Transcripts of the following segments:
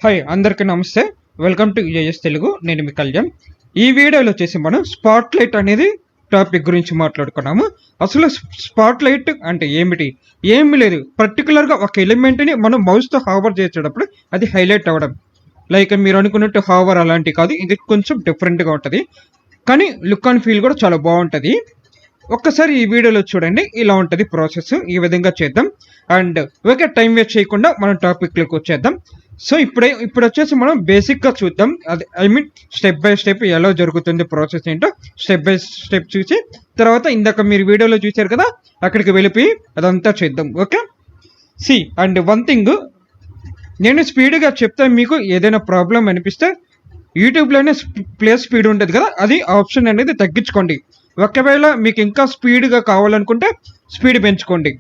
Hi అందరికీ నమస్తే. Welcome to AS Telugu. నేను మీ కళ్యాణ్. ఈ వీడియోలో వచ్చేసి మనం స్పాట్ లైట్ అనేది టాపిక్ గురించి మాట్లాడుకున్నాము. అసలు స్పాట్ లైట్ అంటే ఏమిటి? ఏమి లేదు, పర్టికులర్గా ఒక ఎలిమెంట్ని మనం మౌస్తో హావర్ చేసేటప్పుడు అది హైలైట్ అవ్వడం. లైక్ మీరు అనుకున్నట్టు హావర్ అలాంటివి కాదు, ఇది కొంచెం డిఫరెంట్గా ఉంటుంది, కానీ లుక్ అండ్ ఫీల్ కూడా చాలా బాగుంటుంది. ఒక్కసారి ఈ వీడియోలో చూడండి, ఇలా ఉంటుంది ప్రాసెస్. ఈ విధంగా చేద్దాం. అండ్ ఓకే, టైం వేస్ట్ చేయకుండా మనం టాపిక్లోకి వచ్చేద్దాం. సో ఇప్పుడు వచ్చేసి మనం బేసిక్గా చూద్దాం. అది స్టెప్ బై స్టెప్ ఎలా జరుగుతుంది ప్రాసెస్ ఏంటో స్టెప్ బై స్టెప్ చూసి తర్వాత ఇందాక మీరు వీడియోలో చూశారు కదా, అక్కడికి వెళ్ళిపోయి అదంతా చేద్దాం. ఓకే, అండ్ వన్ థింగ్, నేను స్పీడ్గా చెప్తే మీకు ఏదైనా ప్రాబ్లం అనిపిస్తే యూట్యూబ్లోనే ప్లే స్పీడ్ ఉంటుంది కదా, అది ఆప్షన్ అనేది తగ్గించుకోండి. ఒకవేళ మీకు ఇంకా స్పీడ్గా కావాలనుకుంటే స్పీడ్ పెంచుకోండి.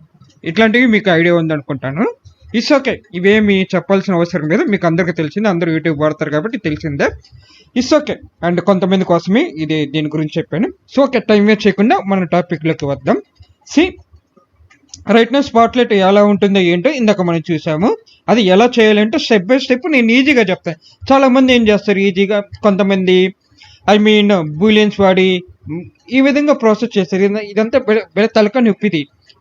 ఇట్లాంటివి మీకు ఐడియా ఉందనుకుంటాను. ఇట్స్ ఓకే, ఇవేమి చెప్పాల్సిన అవసరం లేదు, మీకు అందరికీ తెలిసిందే, అందరూ యూట్యూబ్ వాడతారు కాబట్టి తెలిసిందే. It's okay. అండ్ కొంతమంది కోసమే దీని గురించి చెప్పాను. సో ఓకే, టైం వేస్ట్ చేయకుండా మన టాపిక్లోకి వద్దాం. రైట్ నౌ స్పాట్ లైట్ ఎలా ఉంటుందో ఏంటో ఇందాక మనం చూసాము. అది ఎలా చేయాలంటే స్టెప్ బై స్టెప్ నేను ఈజీగా చెప్తాను. చాలామంది ఏం చేస్తారు ఈజీగా, కొంతమంది బూలియన్స్ వాడి ఈ విధంగా ప్రాసెస్ చేస్తారు. ఇదంతా తలక నొప్పిది,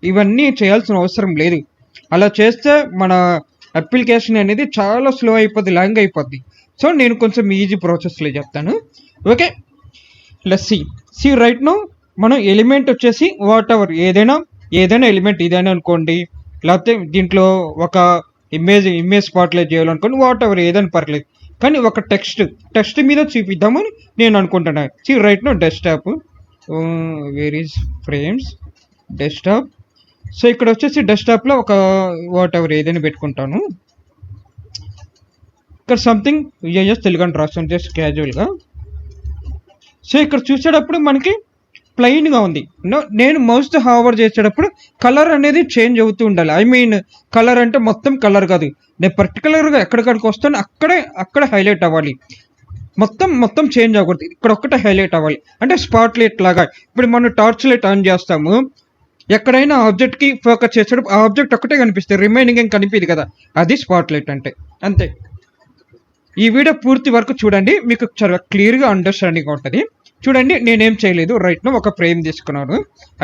ఇవన్నీ చేయాల్సిన అవసరం లేదు. అలా చేస్తే మన అప్లికేషన్ అనేది చాలా స్లో అయిపోద్ది, లాంగ్ అయిపోద్ది. సో నేను కొంచెం ఈజీ ప్రాసెస్లో చెప్తాను. Okay, let's see right now. మనం ఎలిమెంట్ వచ్చేసి వాట్ ఎవర్ ఏదైనా ఎలిమెంట్ ఇదైనా అనుకోండి, లేకపోతే దీంట్లో ఒక ఇమేజ్ స్పాట్లైట్ చేయాలనుకోండి, వాట్ ఎవర్ ఏదైనా పర్లేదు. కానీ ఒక టెక్స్ట్ మీద చూపిద్దామని నేను అనుకుంటున్నాను. Right now desktop, where is frames, desktop. So ఇక్కడ వచ్చేసి డెస్క్టాప్లో ఒక వాట్ ఎవర్ ఏదైనా పెట్టుకుంటాను. ఇక్కడ సంథింగ్ యూఎస్ తెలుగు అని రాస్తాను జస్ట్ క్యాజువల్గా. సో ఇక్కడ చూసేటప్పుడు మనకి ప్లెయిన్గా ఉంది. నేను మౌస్తో హావర్ చేసేటప్పుడు కలర్ అనేది చేంజ్ అవుతూ ఉండాలి. కలర్ అంటే మొత్తం కలర్ కాదు, నేను పర్టికులర్గా ఎక్కడికడికి వస్తాను అక్కడే హైలైట్ అవ్వాలి. మొత్తం చేంజ్ అవ్వకూడదు, ఇక్కడ ఒక్కటే హైలైట్ అవ్వాలి. అంటే స్పాట్ లైట్ లాగా. ఇప్పుడు మనం టార్చ్ లైట్ ఆన్ చేస్తాము, ఎక్కడైనా ఆబ్జెక్ట్కి ఫోకస్ చేసేటప్పుడు ఆ ఆబ్జెక్ట్ ఒక్కటే కనిపిస్తుంది, రిమైనింగ్ ఏం కనిపించదు కదా, అది స్పాట్ లైట్ అంటే. అంతే. ఈ వీడియో పూర్తి వరకు చూడండి, మీకు చాలా క్లియర్గా అండర్స్టాండింగ్ ఉంటుంది. చూడండి, నేనేం చేయలేదు. రైట్ నో ఒక ఫ్రేమ్ తీసుకున్నాను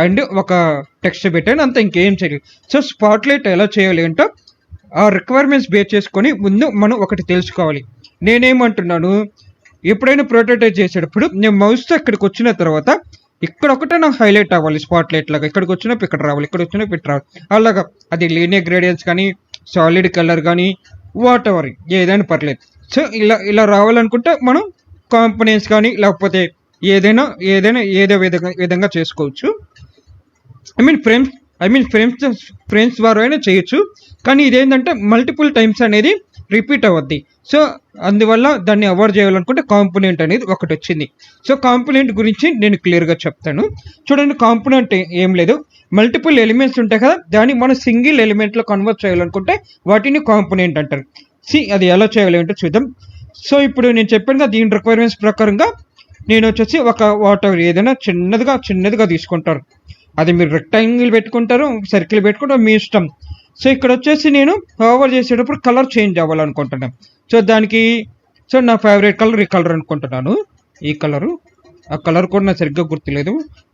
అండ్ ఒక టెక్స్ట్ పెట్టాను, అంతా ఇంకేం చేయలేదు. సో స్పాట్ లైట్ ఎలా చేయాలి అంటే ఆ రిక్వైర్మెంట్స్ బేస్ చేసుకొని ముందు మనం ఒకటి తెలుసుకోవాలి. నేనేమంటున్నాను, ఎప్పుడైనా ప్రోటోటైప్ చేసేటప్పుడు నేను మౌస్తో ఇక్కడికి వచ్చిన తర్వాత ఇక్కడ ఒకటే నాకు హైలైట్ అవ్వాలి స్పాట్ లైట్ లాగా. ఇక్కడికి వచ్చినప్పుడు ఇక్కడ రావాలి, ఇక్కడ వచ్చినప్పుడు ఇక్కడ రావాలి, అలాగా. అది లీనియర్ గ్రేడియన్స్ కానీ సాలిడ్ కలర్ కానీ వాట్ ఎవర్ ఏదైనా పర్లేదు. సో ఇలా రావాలనుకుంటే మనం కాంపోనెంట్స్ కానీ లేకపోతే ఏదైనా ఏదో విధంగా చేసుకోవచ్చు. ఫ్రేమ్స్ ద్వారా అయినా చేయొచ్చు, కానీ ఇదేంటంటే మల్టిపుల్ టైమ్స్ అనేది రిపీట్ అవ్వద్ది. సో అందువల్ల దాన్ని అవాయిడ్ చేయాలనుకుంటే కాంపోనెంట్ అనేది ఒకటి వచ్చింది. సో కాంపోనెంట్ గురించి నేను క్లియర్గా చెప్తాను. చూడండి, కాంపోనెంట్ ఏం లేదు, మల్టిపుల్ ఎలిమెంట్స్ ఉంటాయి కదా, దాన్ని మనం సింగిల్ ఎలిమెంట్లో కన్వర్ట్ చేయాలనుకుంటే వాటిని కాంపోనెంట్ అంటారు. అది ఎలా చేయాలి అంటే చూద్దాం. సో ఇప్పుడు నేను చెప్పాను కదా, దీని రిక్వైర్మెంట్స్ ప్రకారంగా నేను వచ్చేసి ఒక వాట్ ఎవర్ ఏదైనా చిన్నదిగా తీసుకుంటారు. అది మీరు రెక్టాంగిల్ పెట్టుకుంటారు, సర్కిల్ పెట్టుకుంటారు, మీ ఇష్టం. సో ఇక్కడ వచ్చేసి నేను ఓవర్ చేసేటప్పుడు కలర్ చేంజ్ అవ్వాలనుకుంటున్నాను. సో దానికి నా ఫేవరెట్ కలర్ ఈ కలర్ అనుకుంటున్నాను. ఈ కలరు, ఆ కలర్ కూడా నాకు సరిగ్గా గుర్తులేదు.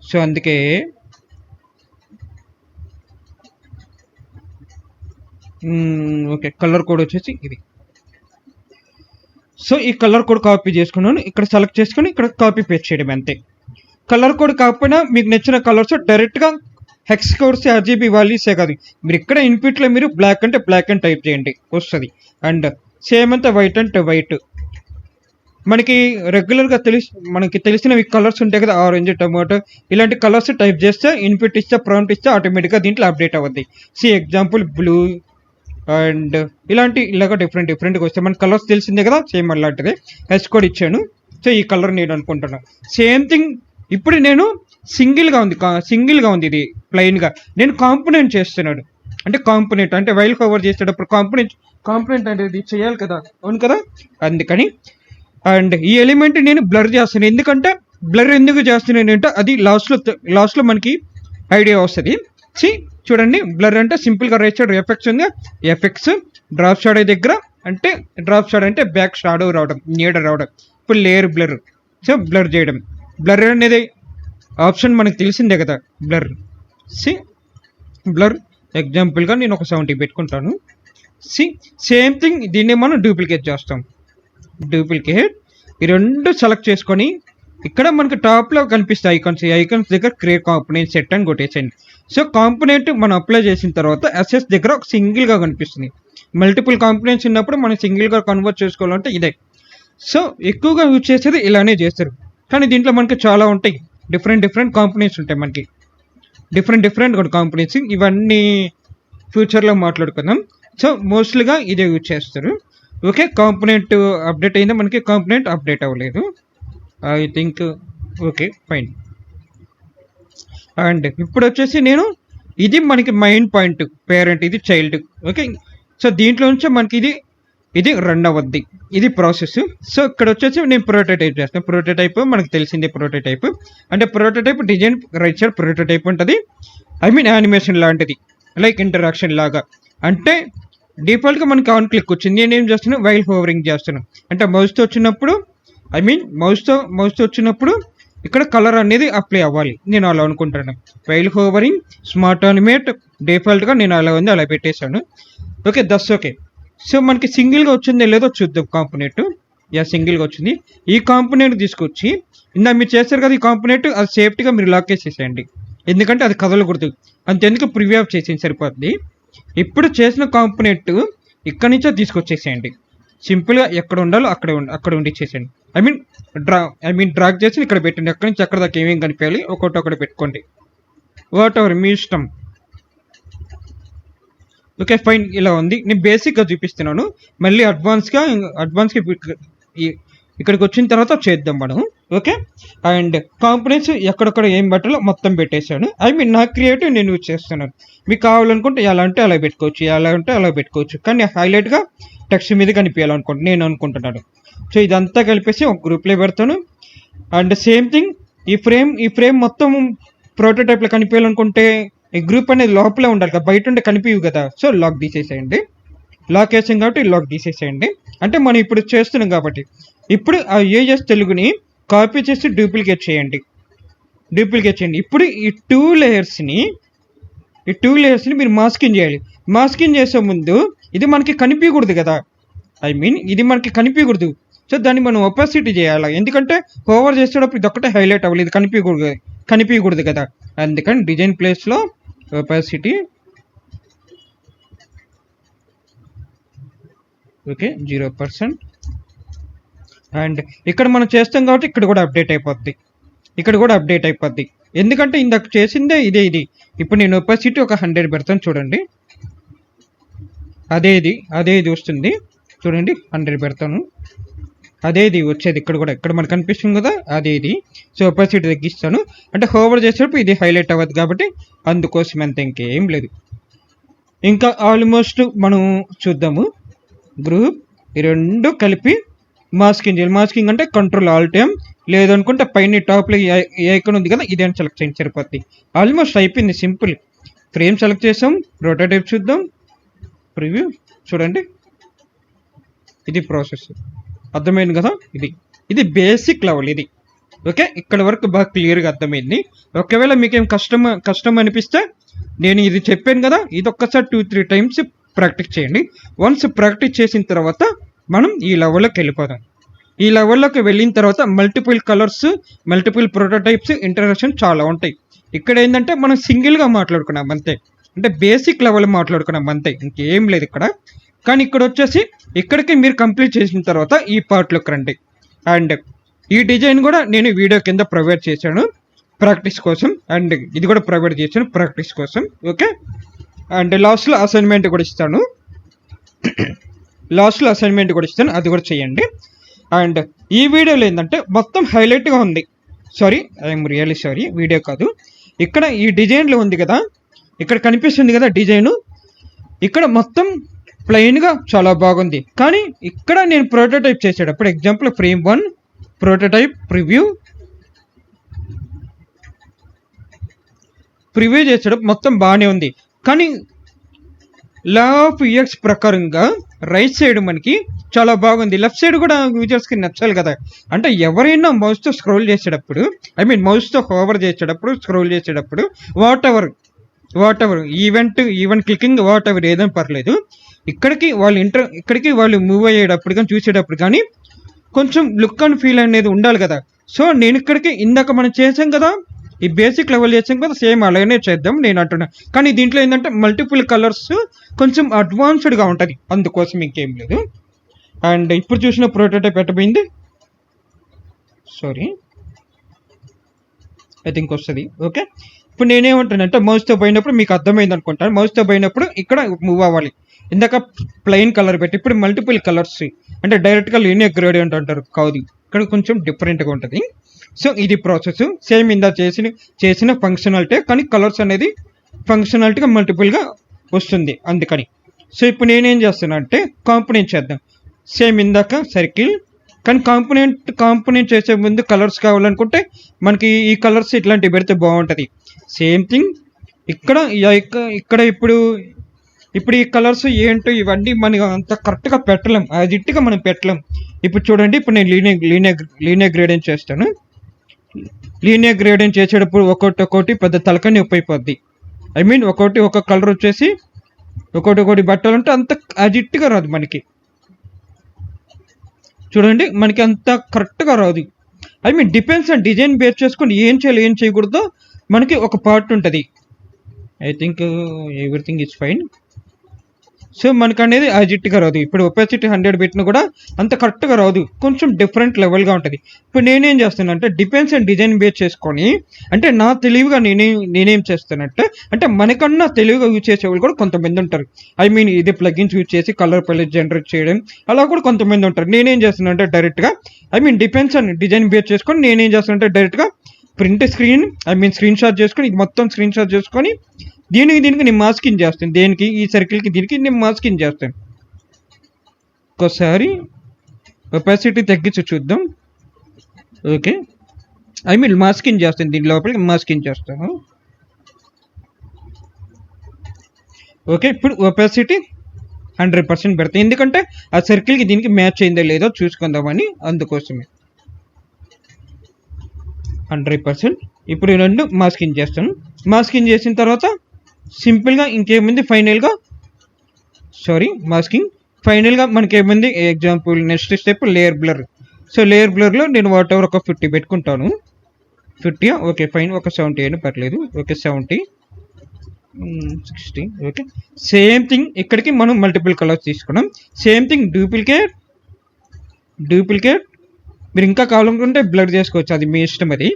సో అందుకే ఓకే, కలర్ కోడ్ వచ్చేసి ఇది. సో ఈ కలర్ కోడ్ కాపీ చేసుకున్నాను, ఇక్కడ సెలెక్ట్ చేసుకుని ఇక్కడ కాపీ పేస్ట్ చేయడం అంతే. కలర్ కోడ్ కాకపోయినా మీకు నచ్చిన కలర్స్ డైరెక్ట్గా హెక్స్ కోడ్స్ ఆర్జీబీ వాల్యూసే కాదు, మీరు ఇక్కడ ఇన్పుట్లో మీరు బ్లాక్ అంటే బ్లాక్ అని టైప్ చేయండి వస్తుంది. అండ్ సేమ్ అంతా వైట్ అంటే వైట్. మనకి రెగ్యులర్గా మనకి తెలిసినవి కలర్స్ ఉంటాయి కదా, ఆరెంజ్, టమాటో, ఇలాంటి కలర్స్ టైప్ చేస్తే ఇన్పుట్ ఇస్తే ప్రాంప్ట్ ఇస్తే ఆటోమేటిక్గా దీంట్లో అప్డేట్ అవుద్ది. ఎగ్జాంపుల్ బ్లూ అండ్ ఇలాగా డిఫరెంట్గా వస్తాయి. మన కలర్స్ తెలిసిందే కదా, సేమ్ అలాంటిదే. హెచ్ కోడ్ ఇచ్చాను. సో ఈ కలర్ నేను అనుకుంటున్నాను. సేమ్ థింగ్ ఇప్పుడు నేను సింగిల్గా ఉంది ఇది ప్లెయిన్గా. నేను కాంపోనెంట్ చేస్తున్నాడు, అంటే కాంపోనెంట్ అంటే వైల్ కవర్ చేసేటప్పుడు కాంపోనెంట్ అనేది చేయాలి కదా, అవును కదా, అందుకని. అండ్ ఈ ఎలిమెంట్ నేను బ్లర్ చేస్తాను. బ్లర్ ఎందుకు చేస్తున్నాను అంటే అది లాస్ట్లో మనకి ఐడియా వస్తుంది. చూడండి, బ్లర్ అంటే సింపుల్గా రైట్ సైడ్ ఎఫెక్ట్స్ ఉంది, ఎఫెక్ట్స్ డ్రాప్ షాడో దగ్గర అంటే డ్రాప్ షాడో అంటే బ్యాక్ షాడో రావడం, నీడ రావడం. ఇప్పుడు లేయర్ బ్లర్, సో బ్లర్ చేయడం. బ్లర్ అనేది ఆప్షన్ మనకు తెలిసిందే కదా, బ్లర్. సి బ్లర్ ఎగ్జాంపుల్గా నేను ఒక 70 పెట్టుకుంటాను. సి సేమ్ థింగ్ దీన్ని మనం డూప్లికేట్ చేస్తాం. డూప్లికేట్ ఈ రెండు సెలెక్ట్ చేసుకొని ఇక్కడ మనకి టాప్లో కనిపిస్తాయి ఐకాన్స్. ఈ ఐకాన్స్ దగ్గర క్రియేట్ కాంపోనెంట్ సెట్ అని కొట్టేసేయండి. సో కాంపోనెంట్ మనం అప్లై చేసిన తర్వాత అసెస్ దగ్గర ఒక సింగిల్గా కనిపిస్తుంది. మల్టిపుల్ కాంపోనెంట్స్ ఉన్నప్పుడు మనం సింగిల్గా కన్వర్ట్ చేసుకోవాలంటే ఇదే. సో ఎక్కువగా యూజ్ చేసేది ఇలానే చేస్తారు, కానీ దీంట్లో మనకి చాలా ఉంటాయి. డిఫరెంట్ కాంపోనెంట్స్ ఉంటాయి మనకి, డిఫరెంట్ కూడా కాంపోనెంట్స్. ఇవన్నీ ఫ్యూచర్లో మాట్లాడుకుందాం. సో మోస్ట్లీగా ఇదే యూజ్ చేస్తారు. ఓకే, కాంపోనెంట్ అప్డేట్ అయిందా? మనకి కాంపోనెంట్ అప్డేట్ అవ్వలేదు I think. Okay fine. And ఇప్పుడు వచ్చేసి నేను ఇది మనకి మెయిన్ పాయింట్, పేరెంట్, ఇది చైల్డ్. ఓకే, సో దీంట్లో నుంచి మనకి ఇది రన్ అవ్వద్ది, ఇది ప్రాసెస్. సో ఇక్కడ వచ్చేసి నేను ప్రోటోటైప్ చేస్తాను. ప్రోటోటైప్ మనకు తెలిసిందే. ప్రోటోటైప్ అంటే prototype design right side prototype ఉంటుంది. ఐ మీన్ యానిమేషన్ లాంటిది, లైక్ ఇంటరాక్షన్ లాగా. అంటే డిఫాల్ట్గా మనకి ఆన్ క్లిక్ వచ్చింది. నేనేం చేస్తాను, వైల్ హోవరింగ్ చేస్తాను. అంటే మౌస్తో వచ్చినప్పుడు, ఐ మీన్ మౌస్తో వచ్చినప్పుడు ఇక్కడ కలర్ అనేది అప్లై అవ్వాలి. నేను అలా అనుకుంటాను. వైల్ హోవరింగ్, స్మార్ట్ అనిమేట్, డిఫాల్ట్గా నేను అలా ఉంది, అలా పెట్టేశాను. Okay, okay. సో మనకి సింగిల్గా వచ్చిందో లేదో చూద్దాం. కాంపోనెంట్ సింగిల్గా వచ్చింది. ఈ కాంపోనెంట్ తీసుకొచ్చి ఇందా మీరు చేస్తారు కదా, ఈ కాంపోనెంట్ అది సేఫ్టీగా మీరు లాక్ చేసేసేయండి, ఎందుకంటే అది కదలకూడదు. అంతెందుకు ప్రివ్యూ ఆఫ్ చేసేయండి సరిపోతుంది. ఇప్పుడు చేసిన కాంపోనెంట్ ఇక్కడి నుంచో తీసుకొచ్చేసేయండి. సింపుల్గా ఎక్కడ ఉండాలో అక్కడ ఉండిచ్చేసేయండి. ఐ మీన్ డ్రాగ్ చేసి ఇక్కడ పెట్టండి. ఎక్కడి నుంచి ఎక్కడ దాకా ఏమేమి కనిపించాలి ఒకటి పెట్టుకోండి. వాట్ ఎవర్ మీ ఇష్టం. ఓకే ఫైన్, ఇలా ఉంది. నేను బేసిక్గా చూపిస్తున్నాను, మళ్ళీ అడ్వాన్స్గా ఇక్కడికి వచ్చిన తర్వాత చేద్దాం మనం. ఓకే, అండ్ కాంపోనెంట్స్ ఎక్కడెక్కడ ఏం పెట్టాలో మొత్తం పెట్టేశాను. ఐ మీన్ నా క్రియేటివ్ నేను యూజ్ చేస్తున్నాను. మీకు కావాలనుకుంటే ఎలా అంటే అలా పెట్టుకోవచ్చు, ఎలా అంటే అలా పెట్టుకోవచ్చు, కానీ హైలైట్గా టెక్స్ట్ మీద కనిపించాలనుకుంటే నేను అనుకుంటున్నాను. సో ఇదంతా కలిపేసి ఒక గ్రూప్లో పెడతాను. అండ్ సేమ్ థింగ్ ఈ ఫ్రేమ్ మొత్తం ప్రోటోటైప్లో కనిపించాలనుకుంటే ఈ గ్రూప్ అనేది లోపలే ఉండాలి కదా, బయట ఉంటే కనిపించవు కదా. సో లాక్ తీసేసేయండి. లాక్ వేసాం కాబట్టి లాక్ తీసేసేయండి. అంటే మనం ఇప్పుడు చేస్తున్నాం కాబట్టి. ఇప్పుడు ఆ ఏఎస్ తెలుగుని కాపీ చేసి డూప్లికేట్ చేయండి. ఇప్పుడు ఈ టూ లేయర్స్ని మీరు మాస్కింగ్ చేయాలి. మాస్కింగ్ చేసే ముందు ఇది మనకి కనిపించకూడదు కదా, ఐ మీన్ ఇది మనకి కనిపించకూడదు. సో దాన్ని మనం ఒపాసిటీ చేయాలి, ఎందుకంటే ఓవర్ చేసేటప్పుడు ఇది ఒక్కటే హైలైట్ అవ్వాలి, ఇది కనిపించకూడదు కదా. అందుకని డిజైన్ ప్లేస్లో ఒపాసిటీ ఓకే 0%. అండ్ ఇక్కడ మనం చేస్తాం కాబట్టి ఇక్కడ కూడా అప్డేట్ అయిపోద్ది. ఎందుకంటే ఇందాక చేసిందే ఇది. ఇప్పుడు నేను ఒపాసిటీ ఒక 100 పెడతాను చూడండి. అదే ఇది వస్తుంది చూడండి. 100 పెడతాను, అదే ఇది వచ్చేది. ఇక్కడ మనకు కనిపిస్తుంది కదా, అదే ఇది. సో ఒపాసిటీ తగ్గిస్తాను, అంటే హోవర్ చేసేటప్పుడు ఇది హైలైట్ అవ్వదు కాబట్టి, అందుకోసం అంత ఇంకేం లేదు. ఇంకా ఆల్మోస్ట్ మనం చూద్దాము. గ్రూప్ ఈ రెండు కలిపి మాస్కింగ్ చేయాలి. మాస్కింగ్ అంటే కంట్రోల్ ఆల్ట్ M, లేదనుకుంటే పైన టాప్లో ఏ ఐకాన్ ఉంది కదా, ఇదేం సెలెక్ట్ చేయండి సరిపోద్ది. ఆల్మోస్ట్ అయిపోయింది, సింపుల్. ఫ్రేమ్ సెలెక్ట్ చేసాం, ప్రోటోటైప్ చూద్దాం, ప్రివ్యూ చూడండి. ఇది ప్రాసెస్, అర్థమైంది కదా. ఇది బేసిక్ లెవెల్ ఇది. ఓకే, ఇక్కడ వరకు బాగా క్లియర్గా అర్థమైంది. ఒకవేళ మీకేం కష్టం అనిపిస్తే నేను ఇది చెప్పాను కదా, ఇది ఒక్కసారి 2-3 టైమ్స్ ప్రాక్టీస్ చేయండి. వన్స్ ప్రాక్టీస్ చేసిన తర్వాత మనం ఈ లెవెల్లోకి వెళ్ళిపోదాం. ఈ లెవెల్లోకి వెళ్ళిన తర్వాత multiple colours, multiple prototypes, interaction చాలా ఉంటాయి. ఇక్కడ ఏంటంటే మనం సింగిల్గా మాట్లాడుకున్నాం అంతే, అంటే బేసిక్ లెవెల్ మాట్లాడుకున్నాం అంతే, ఇంకేం లేదు ఇక్కడ. కానీ ఇక్కడ వచ్చేసి ఇక్కడికి మీరు కంప్లీట్ చేసిన తర్వాత ఈ పార్ట్లోకి రండి. అండ్ ఈ డిజైన్ కూడా నేను వీడియో కింద ప్రొవైడ్ చేశాను ప్రాక్టీస్ కోసం, అండ్ ఇది కూడా ప్రొవైడ్ చేశాను ప్రాక్టీస్ కోసం. ఓకే, అండ్ లాస్ట్లో అసైన్మెంట్ కూడా ఇస్తాను, అది కూడా చేయండి. అండ్ ఈ వీడియోలో ఏంటంటే మొత్తం హైలైట్గా ఉంది. ఐఎమ్ రియల్లీ సారీ, వీడియో కాదు. ఇక్కడ ఈ డిజైన్లో ఉంది కదా, ఇక్కడ కనిపిస్తుంది కదా డిజైను, ఇక్కడ మొత్తం ప్లెయిన్గా చాలా బాగుంది. కానీ ఇక్కడ నేను ప్రోటోటైప్ చేసేటప్పుడు ఎగ్జాంపుల్ ఫ్రేమ్ 1 ప్రోటోటైప్ ప్రివ్యూ చేసేటప్పుడు మొత్తం బాగానే ఉంది. కానీ లా ఆఫ్ EX ప్రకారంగా రైట్ సైడ్ మనకి చాలా బాగుంది. లెఫ్ట్ సైడ్ కూడా యూజర్స్కి నచ్చాలి కదా. అంటే ఎవరైనా మౌస్తో స్క్రోల్ చేసేటప్పుడు, ఐ మీన్ మౌస్తో హోవర్ చేసేటప్పుడు, స్క్రోల్ చేసేటప్పుడు what ever event clicking what ever ఏదైనా పర్లేదు, ఇక్కడికి వాళ్ళు మూవ్ అయ్యేటప్పుడు కానీ చూసేటప్పుడు కానీ కొంచెం లుక్ అండ్ ఫీల్ అనేది ఉండాలి కదా. సో నేను ఇక్కడికి ఇందాక మనం చేసాం కదా, ఈ బేసిక్ లెవెల్ చేసాం కదా, సేమ్ అలానే చేద్దాం నేను అంటున్నా. కానీ దీంట్లో ఏంటంటే మల్టిపుల్ కలర్స్ కొంచెం అడ్వాన్స్డ్గా ఉంటుంది, అందుకోసం ఇంకేం లేదు. అండ్ ఇప్పుడు చూసిన ప్రోటోటైప్ ఎట్టపోయింది, సారీ ఐ థింక్ వస్తుంది. ఓకే, ఇప్పుడు నేనేమంటానంటే మౌస్తో పోయినప్పుడు మీకు అర్థమైంది అనుకుంటాను. మౌస్తో పోయినప్పుడు ఇక్కడ మూవ్ అవ్వాలి. ఇందాక ప్లెయిన్ కలర్ పెట్టి ఇప్పుడు మల్టిపుల్ కలర్స్ అంటే డైరెక్ట్గా లీనియర్ గ్రేడియంట్ అంటారు కాదు, ఇక్కడ కొంచెం డిఫరెంట్గా ఉంటుంది. సో ఇది ప్రాసెస్ సేమ్ ఇందా చేసిన ఫంక్షనాలిటీ, కానీ కలర్స్ అనేది ఫంక్షనాలిటీగా మల్టిపుల్గా వస్తుంది అందుకని. సో ఇప్పుడు నేనేం చేస్తున్నా అంటే కాంపోనెంట్ చేద్దాం. సేమ్ ఇందాక సర్కిల్, కానీ కాంపోనెంట్ చేసే ముందు కలర్స్ కావాలనుకుంటే మనకి ఈ కలర్స్ ఇట్లాంటివి పెడితే బాగుంటుంది. సేమ్ థింగ్ ఇక్కడ ఇప్పుడు ఈ కలర్స్ ఏంటో ఇవన్నీ మనం అంత కరెక్ట్గా పెట్టలేం, అది ఇట్టుగా మనం పెట్టలేం. ఇప్పుడు చూడండి, ఇప్పుడు నేను లీనియర్ గ్రేడియంట్ చేస్తాను. లీనియర్ గ్రేడియంట్ చేసేటప్పుడు ఒక్కొక్కటి పెద్ద తలకని నొప్పి అయిపోద్ది. ఐ మీన్ ఒక కలర్ వచ్చేసి ఒకటి పెట్టాలంటే అంత అజిట్గా రాదు మనకి. చూడండి మనకి అంత కరెక్ట్గా రాదు. I mean depends and design base చేసుకొని ఏం చేయాలి ఏం చేయకూడదో మనకి ఒక పార్ట్ ఉంటుంది. I think everything is fine. So మనకు అనేది అజిట్గా రాదు. ఇప్పుడు ఒపాసిటీ 100 పెట్టినా కూడా అంత కరెక్ట్గా రాదు, కొంచెం డిఫరెంట్ లెవెల్గా ఉంటుంది. ఇప్పుడు నేనేం చేస్తాను అంటే డిపెండ్స్ అండ్ డిజైన్ బేస్ చేసుకొని, అంటే నా తెలివిగా నేనేం చేస్తానంటే, అంటే మనకన్నా తెలివిగా యూజ్ చేసే వాళ్ళు కూడా కొంతమంది ఉంటారు. ఐ మీన్ ఇది ప్లగిన్స్ యూజ్ చేసి కలర్ ప్యాలెట్ జనరేట్ చేయడం అలా కూడా కొంతమంది ఉంటారు. నేనేం చేస్తానంటే డైరెక్ట్గా I mean depends and design base చేసుకొని నేనేం చేస్తానంటే డైరెక్ట్గా స్క్రీన్ షాట్ చేసుకొని ఇది మొత్తం స్క్రీన్ షాట్ చేసుకొని దీనికి నేను మాస్కింగ్ చేస్తాను. దేనికి ఈ సర్కిల్కి దీనికి నేను మాస్కింగ్ చేస్తాను. ఒకసారి ఒపాసిటీ తగ్గించి చూద్దాం. ఓకే, ఐ మీన్ మాస్కింగ్ చేస్తాను, దీని లోపలికి మాస్కింగ్ చేస్తాను. ఓకే, ఇప్పుడు ఒపాసిటీ 100% పెడతాయి, ఎందుకంటే ఆ సర్కిల్కి దీనికి మ్యాచ్ అయిందో లేదో చూసుకుందామని, అందుకోసమే 100%. ఇప్పుడు రెండు మాస్కింగ్ చేస్తాను. మాస్కింగ్ చేసిన తర్వాత సింపుల్గా ఇంకేముంది ఫైనల్గా మనకేముంది example next step layer blur. So layer బ్లర్లో నేను వాట్ ఎవర్ ఒక 50 పెట్టుకుంటాను. 50 ఓకే ఫైన్, ఒక 70 అయినా పర్లేదు. ఓకే 70 60. ఓకే, సేమ్ థింగ్ ఇక్కడికి మనం మల్టిపుల్ కలర్స్ తీసుకున్నాం. సేమ్ థింగ్ డూప్లికేట్ మీరు ఇంకా కావాలనుకుంటే బ్లర్ చేసుకోవచ్చు, అది మీ ఇష్టం అది.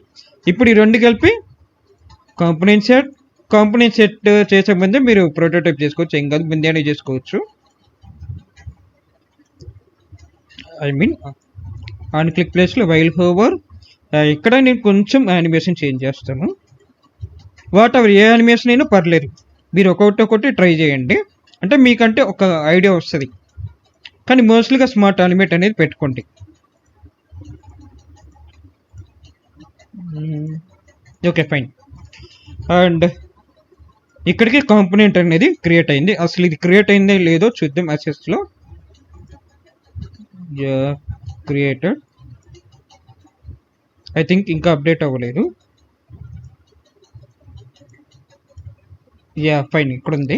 ఇప్పుడు ఈ రెండు కలిపి కాంపోనెంట్ సెట్ చేసే ముందే మీరు ప్రోటోటైప్ చేసుకోవచ్చు, ఏం కాదు, ముందే చేసుకోవచ్చు. ఐ మీన్ ఆన్ క్లిక్ ప్లేస్లో వైల్ హోవర్, ఇక్కడ నేను కొంచెం యానిమేషన్ చేంజ్ చేస్తాను. వాట్ ఎవర్ ఏ యానిమేషన్ అయినా పర్లేదు, మీరు ఒక్కొక్కటి ట్రై చేయండి, అంటే మీకంటే ఒక ఐడియా వస్తుంది. కానీ మోస్ట్లీగా స్మార్ట్ యానిమేట్ అనేది పెట్టుకోండి. Okay fine. అండ్ ఇక్కడికి కాంపోనెంట్ అనేది క్రియేట్ అయింది. అసలు ఇది క్రియేట్ అయిందే లేదో చూద్దాం. అసెస్లో క్రియేటెడ్, ఐ థింక్ ఇంకా అప్డేట్ అవ్వలేదు. ఫైన్, ఇక్కడ ఉంది.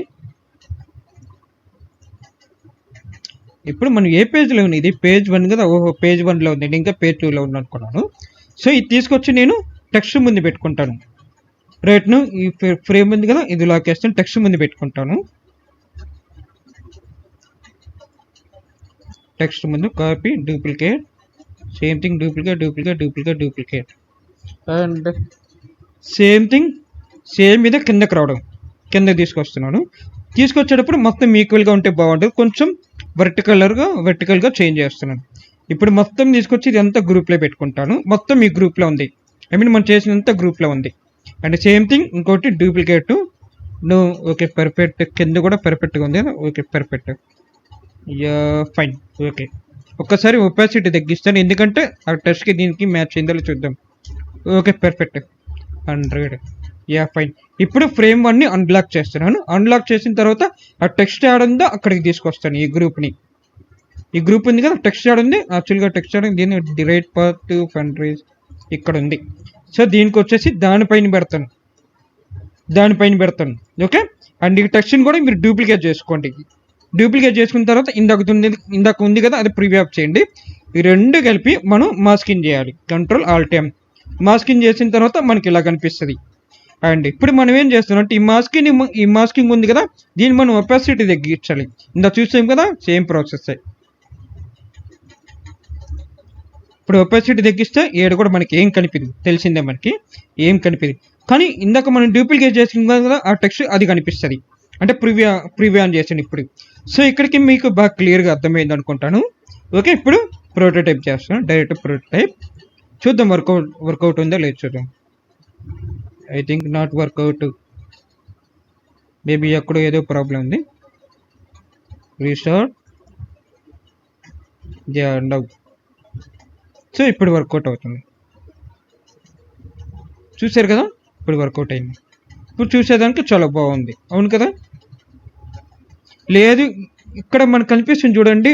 ఇప్పుడు మనం ఏ పేజ్లో ఉంది, ఇది పేజ్ 1 కదా. ఓహో పేజ్ 1లో ఉంది, నేను ఇంకా పేజ్ 2లో ఉంది అనుకున్నాను. సో ఇది తీసుకొచ్చి నేను టెక్స్ట్ ముందు పెట్టుకుంటాను. రైట్ను ఈ ఫ్రేమ్ ఉంది కదా, ఇది లాక్ చేస్తాను, టెక్స్ట్ ముందు పెట్టుకుంటాను. టెక్స్ట్ ముందు copy duplicate, same thing duplicate and same మీద కిందకి రావడం, కిందకి తీసుకొస్తున్నాను. తీసుకొచ్చేటప్పుడు మొత్తం ఈక్వల్గా ఉంటే బాగుంటుంది, కొంచెం వర్టికల్గా చేంజ్ చేస్తున్నాను. ఇప్పుడు మొత్తం తీసుకొచ్చి ఇది అంతా గ్రూప్లో పెట్టుకుంటాను. మొత్తం ఈ గ్రూప్లో ఉంది, ఐ మీన్ మనం చేసినంత గ్రూప్లో ఉంది. అండ్ సేమ్ థింగ్ ఇంకోటి డూప్లికేట్ ఓకే పర్ఫెక్ట్, కింద కూడా పర్ఫెక్ట్గా ఉంది. Okay perfect, fine. ఓకే, ఒక్కసారి ఒపాసిటీ తగ్గిస్తాను, ఎందుకంటే ఆ టెక్స్ట్కి దీనికి మ్యాచ్ అయిందో చూద్దాం. Okay perfect, 100. ఫైన్. ఇప్పుడు ఫ్రేమ్ 1ని అన్బ్లాక్ చేస్తున్నాను. అన్లాక్ చేసిన తర్వాత ఆ టెక్స్ట్ యాడ్ ఉందో అక్కడికి తీసుకొస్తాను ఈ గ్రూప్ని. ఈ గ్రూప్ ఉంది కదా, టెక్స్ట్ యాడ్ ఉంది. యాక్చువల్గా టెక్స్ట్ యాడ్ దీన్ని డిరైట్ పాత్ ఫండ్ రైజ్ ఇక్కడ ఉంది. సో దీనికి వచ్చేసి దానిపైన పెడతాను. ఓకే. అండ్ ఈ టెక్స్ట్ని కూడా మీరు డూప్లికేట్ చేసుకోండి. డూప్లికేట్ చేసుకున్న తర్వాత ఇందాక ఉంది కదా, అది ప్రివ్యూ ఆఫ్ చేయండి. ఈ రెండు కలిపి మనం మాస్కింగ్ చేయాలి. Ctrl Alt M. మాస్కింగ్ చేసిన తర్వాత మనకి ఇలా కనిపిస్తుంది. అండ్ ఇప్పుడు మనం ఏం చేస్తున్నాం అంటే ఈ మాస్కింగ్ ఉంది కదా, దీన్ని మనం ఒపాసిటీ తగ్గించాలి. ఇందా చూసాం కదా, సేమ్ ప్రాసెస్. ఇప్పుడు ఒపాసిటీ తగ్గిస్తే ఏడు కూడా మనకి ఏం కనిపింది, తెలిసిందే మనకి ఏం కనిపింది. కానీ ఇందాక మనం డూప్లికేట్ చేసిన కదా ఆ టెక్స్ట్ అది కనిపిస్తుంది. అంటే ప్రివ్యూ ఆన్ చేసాను ఇప్పుడు. సో ఇక్కడికి మీకు బాగా క్లియర్గా అర్థమైంది అనుకుంటాను. ఓకే, ఇప్పుడు ప్రోటోటైప్ చేస్తాను. డైరెక్ట్ ప్రోటోటైప్ చూద్దాం వర్కౌట్ ఉందో లేదు చూద్దాం. I think not work out, maybe అక్కడ ఏదో ప్రాబ్లం ఉంది. రీస్టార్ట్. సో ఇప్పుడు వర్కౌట్ అవుతుంది. చూసారు కదా, ఇప్పుడు వర్కౌట్ అయింది. ఇప్పుడు చూసేదానికి చాలా బాగుంది, అవును కదా. లేదు, ఇక్కడ మనకు కనిపిస్తుంది చూడండి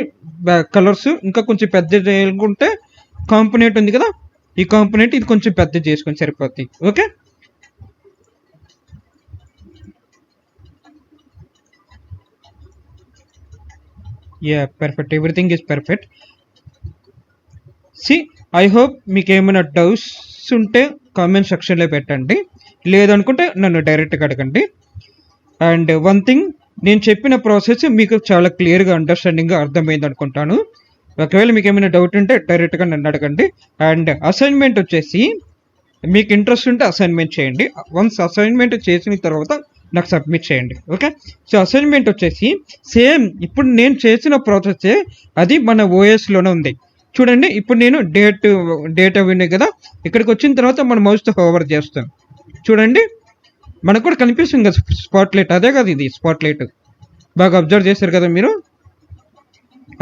కలర్స్. ఇంకా కొంచెం పెద్ద చేయాలనుకుంటే కాంపోనెంట్ ఉంది కదా, ఈ కాంపోనెంట్ ఇది కొంచెం పెద్ద చేసుకొని సరిపోద్ది. Okay, perfect, everything is perfect. I hope మీకు ఏమైనా డౌట్స్ ఉంటే కామెంట్ సెక్షన్లో పెట్టండి, లేదనుకుంటే నన్ను డైరెక్ట్గా అడగండి. అండ్ వన్ థింగ్, నేను చెప్పిన ప్రాసెస్ మీకు చాలా క్లియర్గా అండర్స్టాండింగ్గా అర్థమైంది అనుకుంటాను. ఒకవేళ మీకు ఏమైనా డౌట్ ఉంటే డైరెక్ట్గా నన్ను అడగండి. అండ్ అసైన్మెంట్ వచ్చేసి మీకు ఇంట్రెస్ట్ ఉంటే అసైన్మెంట్ చేయండి. వన్స్ అసైన్మెంట్ చేసిన తర్వాత నాకు సబ్మిట్ చేయండి. ఓకే, సో అసైన్మెంట్ వచ్చేసి సేమ్ ఇప్పుడు నేను చేసిన ప్రాసెస్ అది మన ఓఎస్లోనే ఉంది. చూడండి, ఇప్పుడు నేను డేట్ అవి కదా, ఇక్కడికి వచ్చిన తర్వాత మనం మౌస్తో హోవర్ చేస్తాం. చూడండి, మనకు కూడా కనిపిస్తుంది కదా స్పాట్లైట్, అదే కదా ఇది స్పాట్లైట్. బాగా అబ్జర్వ్ చేశారు కదా మీరు,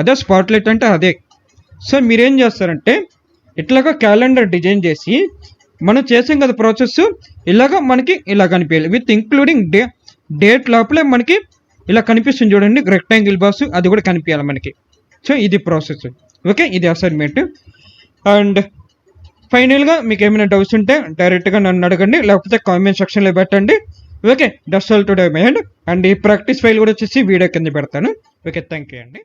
అదే స్పాట్లైట్ అంటే అదే. సో మీరేం చేస్తారంటే ఇట్లాగా క్యాలెండర్ డిజైన్ చేసి మనం చేసాం కదా ప్రాసెస్, ఇలాగా మనకి ఇలా కనిపించాలి విత్ ఇంక్లూడింగ్ డేట్ లోపలే మనకి ఇలా కనిపిస్తుంది చూడండి రెక్టాంగిల్ బాక్స్, అది కూడా కనిపించాలి మనకి. సో ఇది ప్రాసెస్. ఓకే, ఇది అసైన్మెంట్. అండ్ ఫైనల్గా మీకు ఏమైనా డౌట్స్ ఉంటే డైరెక్ట్గా నన్ను అడగండి, లేకపోతే కామెంట్ సెక్షన్లో పెట్టండి. Okay, that's all today my hand. And ఈ ప్రాక్టీస్ ఫైల్ కూడా వచ్చేసి వీడియో కింద పెడతాను. ఓకే, థ్యాంక్ యూ అండి.